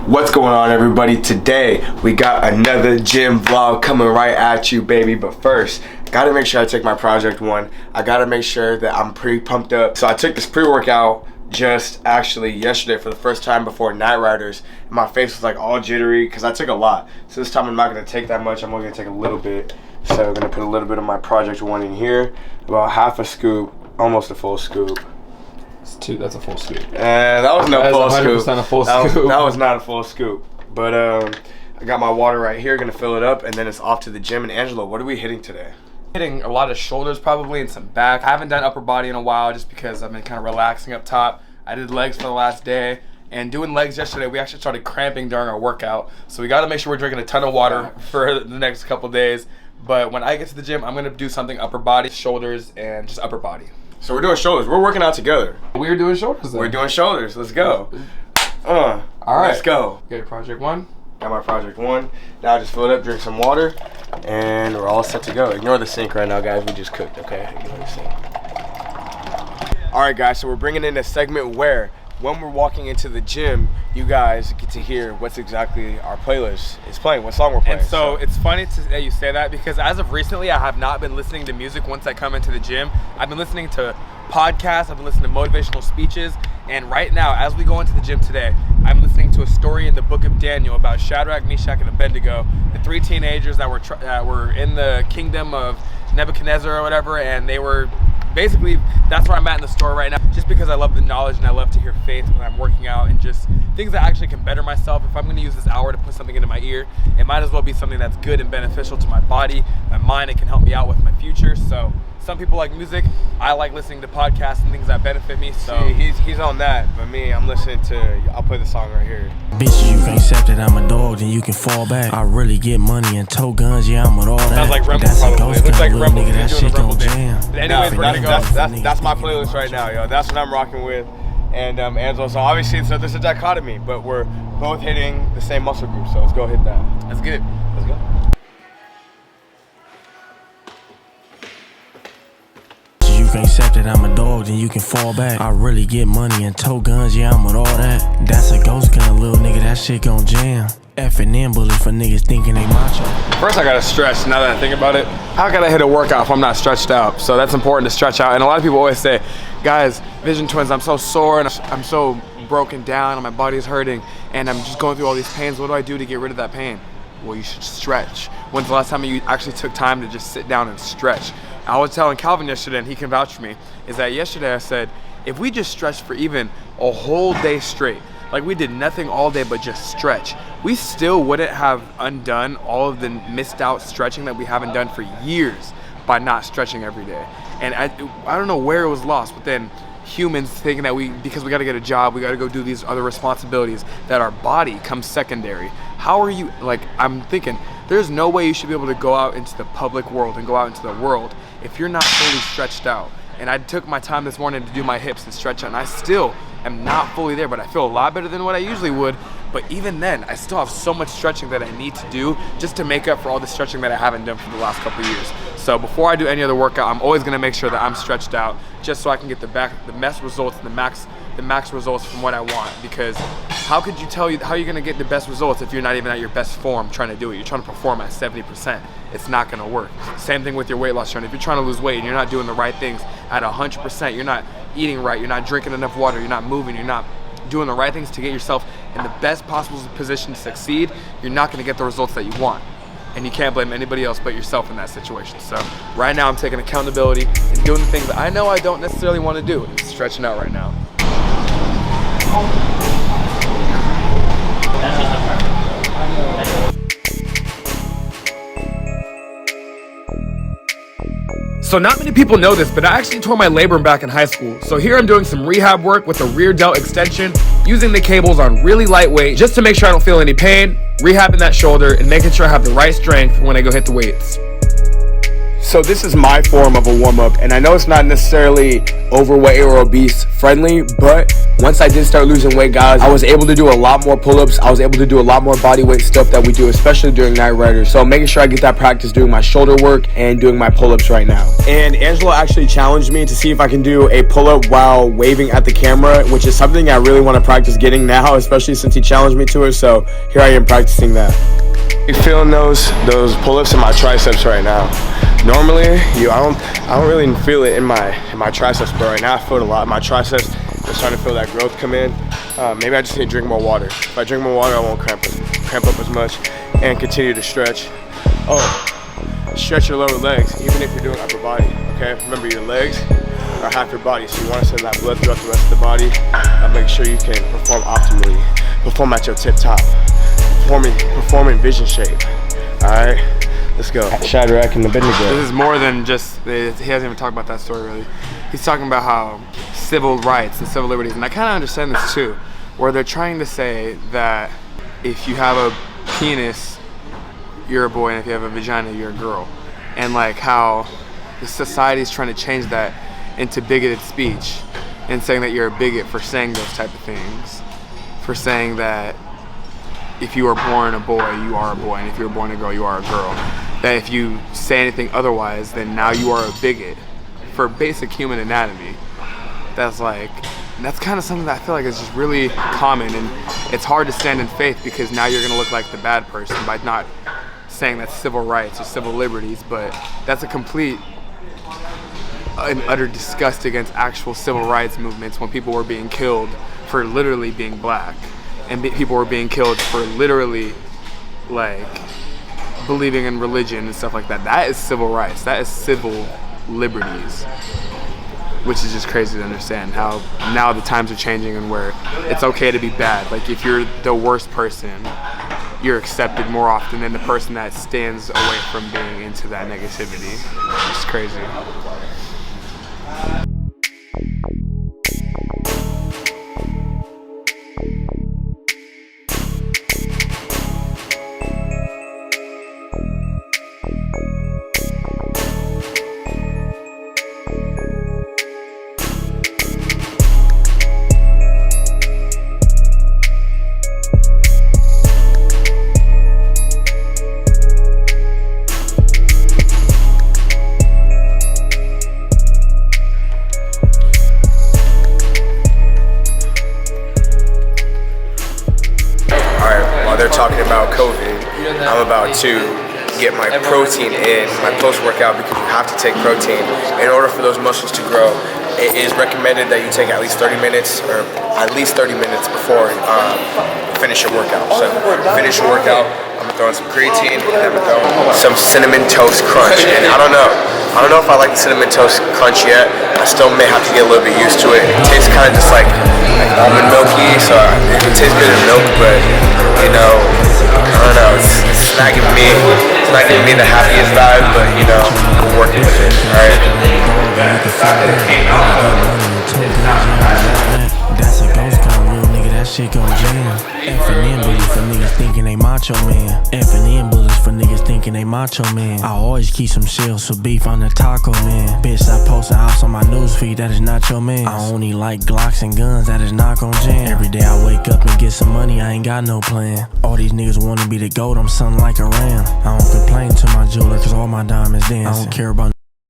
What's going on, everybody? Today we got another gym vlog coming right at you, baby. But first, gotta make sure I take my Project One. I gotta make sure that I'm pretty pumped up. So I took this pre-workout just actually yesterday for the first time before Night Riders. And my face was like all jittery because I took a lot. So this time I'm not gonna take that much. I'm only gonna take a little bit. So we're gonna put a little bit of my Project One in here, about half a scoop, almost a full scoop. That's a full scoop. That was no full scoop. A full scoop. That was not a full scoop. But I got my water right here, gonna fill it up, and then it's off to the gym. And Angelo, what are we hitting today? Hitting a lot of shoulders probably and some back. I haven't done upper body in a while just because I've been kind of relaxing up top. I did legs for the last day, and doing legs yesterday, we actually started cramping during our workout. So we gotta make sure we're drinking a ton of water for the next couple days. But when I get to the gym, I'm gonna do something upper body, shoulders, and just upper body. So we're doing shoulders. We're working out together. We're doing shoulders then. We're doing shoulders. Let's go. All right. Let's go. Okay, Project One. Got my Project One. Now I just fill it up, drink some water, and we're all set to go. Ignore the sink right now, guys. We just cooked, okay? Ignore the sink. All right, guys. So we're bringing in a segment where when we're walking into the gym, you guys get to hear what's exactly our playlist is playing, what song we're playing. And so it's funny that you say that because as of recently, I have not been listening to music once I come into the gym. I've been listening to podcasts, I've been listening to motivational speeches, and right now, as we go into the gym today, I'm listening to a story in the book of Daniel about Shadrach, Meshach, and Abednego, the three teenagers that were in the kingdom of Nebuchadnezzar or whatever, and they were basically, that's where I'm at in the store right now, just because I love the knowledge and I love to hear faith when I'm working out and just things that actually can better myself. If I'm going to use this hour to put something into my ear, it might as well be something that's good and beneficial to my body, my mind. It can help me out with my future. So some people like music. I like listening to podcasts and things that benefit me. So see, he's on that, but me, I'm listening to, I'll play the song right here. Bitch, you can't accept that I'm a dog, then you can fall back. I really get money and tow guns, yeah, I'm with all that. Sounds like Rumble, that's probably. A ghost It looks like gun, Rumble. nigga, that He's shit doing a Rumble gon' thing. jam. But anyways, we're gonna go. That's my playlist right now, yo. That's what I'm rocking with. And Angelo, so obviously there's a dichotomy, but we're both hitting the same muscle group, so let's go hit that. Let's get it. Let's go. You can't accept that I'm a dog, then you can fall back. I really get money and tow guns, yeah, I'm with all that. That's a ghost gun, little nigga, that shit gon' jam. F&N bullet for niggas thinking they macho. First, I gotta stretch. Now that I think about it, how can I hit a workout if I'm not stretched out? So that's important to stretch out. And a lot of people always say, guys, Vision Twins, I'm so sore and I'm so broken down and my body's hurting and I'm just going through all these pains. What do I do to get rid of that pain? Well, you should stretch. When's the last time you actually took time to just sit down and stretch? I was telling Calvin yesterday, and he can vouch for me, is that yesterday I said, if we just stretched for even a whole day straight, like we did nothing all day but just stretch, we still wouldn't have undone all of the missed out stretching that we haven't done for years by not stretching every day. And I don't know where it was lost, but then humans thinking that because we gotta get a job, we gotta go do these other responsibilities, that our body comes secondary. How are you, like, I'm thinking, there's no way you should be able to go out into the public world and go out into the world if you're not fully stretched out. And I took my time this morning to do my hips and stretch out, and I still am not fully there, but I feel a lot better than what I usually would. But even then, I still have so much stretching that I need to do just to make up for all the stretching that I haven't done for the last couple of years. So before I do any other workout, I'm always gonna make sure that I'm stretched out just so I can get the best results and the max results from what I want. Because how could you how you're gonna get the best results if you're not even at your best form trying to do it? You're trying to perform at 70%. It's not gonna work. Same thing with your weight loss journey. If you're trying to lose weight and you're not doing the right things at 100%, you're not eating right, you're not drinking enough water, you're not moving, you're not doing the right things to get yourself in the best possible position to succeed, you're not gonna get the results that you want. And you can't blame anybody else but yourself in that situation. So right now I'm taking accountability and doing the things that I know I don't necessarily want to do. I'm stretching out right now. So not many people know this, but I actually tore my labrum back in high school. So here I'm doing some rehab work with a rear delt extension, using the cables on really lightweight just to make sure I don't feel any pain, rehabbing that shoulder, and making sure I have the right strength when I go hit the weights. So this is my form of a warm-up, and I know it's not necessarily overweight or obese friendly, but once I did start losing weight, guys, I was able to do a lot more pull-ups. I was able to do a lot more body weight stuff that we do, especially during Night Riders. So I'm making sure I get that practice doing my shoulder work and doing my pull-ups right now. And Angela actually challenged me to see if I can do a pull-up while waving at the camera, which is something I really want to practice getting now, especially since he challenged me to it. So here I am practicing that. You feeling those pull-ups in my triceps right now? Normally, I don't really feel it in my triceps, but right now I feel it a lot. My triceps are starting to feel that growth come in. Maybe I just need to drink more water. If I drink more water, I won't cramp up as much, and continue to stretch. Oh, stretch your lower legs, even if you're doing upper body. Okay, remember your legs are half your body, so you want to send that blood throughout the rest of the body. Make sure you can perform optimally, perform at your tip top, performing vision shape. All right. Let's go. Shadrach and Abednego. This is more than just, he hasn't even talked about that story really. He's talking about how civil rights and civil liberties, and I kind of understand this too, where they're trying to say that if you have a penis, you're a boy, and if you have a vagina, you're a girl. And like how the society's trying to change that into bigoted speech and saying that you're a bigot for saying those type of things, for saying that if you were born a boy, you are a boy, and if you were born a girl, you are a girl. That if you say anything otherwise, then now you are a bigot for basic human anatomy. That's kind of something that I feel like is just really common, and it's hard to stand in faith because now you're gonna look like the bad person by not saying that's civil rights or civil liberties, but that's a complete and utter disgust against actual civil rights movements when people were being killed for literally being black. And people were being killed for literally, like, believing in religion and stuff like that. That is civil rights. That is civil liberties. Which is just crazy to understand how now the times are changing and where it's okay to be bad. Like, if you're the worst person, you're accepted more often than the person that stands away from being into that negativity. It's crazy. They're talking about COVID. I'm about to get my protein in, my post-workout, because you have to take protein in order for those muscles to grow. It is recommended that you take at least 30 minutes before finish your workout. So finish your workout, I'm gonna throw in some creatine, and I'm gonna throw in some cinnamon toast crunch. And I don't know if I like the cinnamon toast crunch yet. I still may have to get a little bit used to it. It tastes kind of just like almond milky, so it tastes good in milk, but you know, I don't know, it's not giving me the happiest vibe, but you know, I'm working with it, alright? That's a ghost gun, real nigga, that shit gon' jam. F&N bullets for niggas thinking they macho man. F&N bullets for niggas thinking they macho man. I always keep some shells for beef on the taco man. Bitch, I post a house on my newsfeed, that is not your man. I only like Glocks and guns, that is not gon' jam. Every day I wake up and get some money, I ain't got no plan. All these niggas wanna be the GOAT, I'm something like a ram. I don't complain to my jeweler, cause all my diamonds dancing. I don't care about